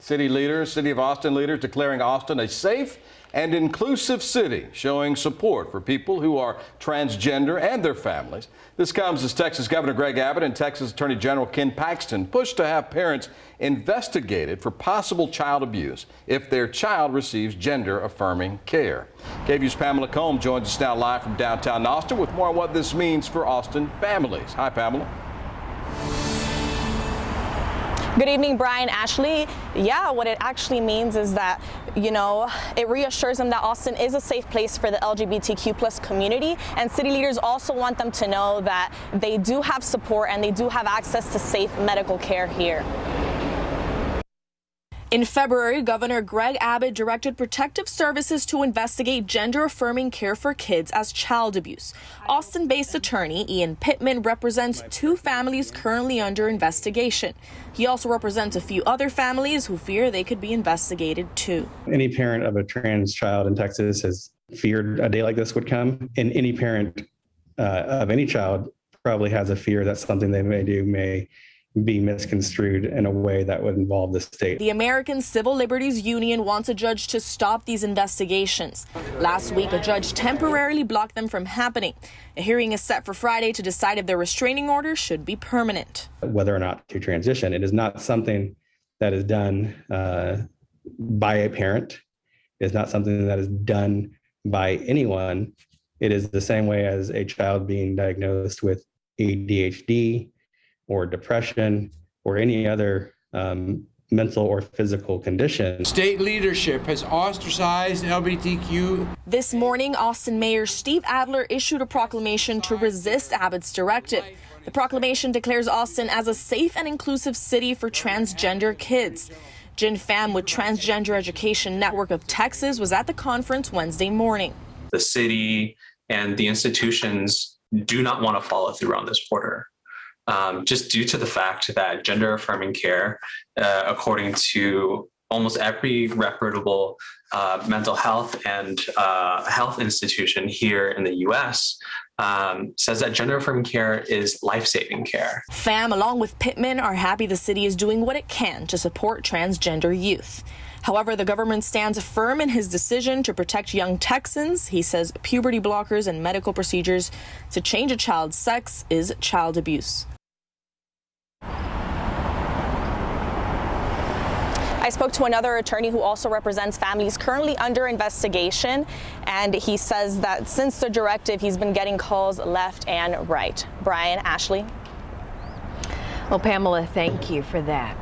City of Austin leaders declaring Austin a safe and inclusive city, showing support for people who are transgender and their families. This comes as Texas Governor Greg Abbott and Texas Attorney General Ken Paxton push to have parents investigated for possible child abuse if their child receives gender-affirming care. KVUE's Pamela Combe joins us now live from downtown Austin with more on what this means for Austin families. Hi, Pamela. Good evening, Brian, Ashley. Yeah, what it actually means is that, it reassures them that Austin is a safe place for the LGBTQ plus community, and city leaders also want them to know that they do have support and they do have access to safe medical care here. In February, Governor Greg Abbott directed Protective Services to investigate gender-affirming care for kids as child abuse. Austin-based attorney Ian Pittman represents 2 families currently under investigation. He also represents a few other families who fear they could be investigated too. Any parent of a trans child in Texas has feared a day like this would come, and any parent of any child probably has a fear that something they may do may be misconstrued in a way that would involve the state. The American Civil Liberties Union wants a judge to stop these investigations. Last week, a judge temporarily blocked them from happening. A hearing is set for Friday to decide if the restraining order should be permanent. Whether or not to transition, it is not something that is done by a parent. It is not something that is done by anyone. It is the same way as a child being diagnosed with ADHD, or depression, or any other mental or physical condition. State leadership has ostracized LGBTQ. This morning, Austin Mayor Steve Adler issued a proclamation to resist Abbott's directive. The proclamation declares Austin as a safe and inclusive city for transgender kids. Jen Pham with Transgender Education Network of Texas was at the conference Wednesday morning. The city and the institutions do not want to follow through on this order. Just due to the fact that gender-affirming care, according to almost every reputable mental health and health institution here in the U.S., says that gender-affirming care is life-saving care. Pham, along with Pittman, are happy the city is doing what it can to support transgender youth. However, the government stands firm in his decision to protect young Texans. He says puberty blockers and medical procedures to change a child's sex is child abuse. I spoke to another attorney who also represents families currently under investigation, and he says that since the directive, he's been getting calls left and right. Brian, Ashley. Well, Pamela, thank you for that.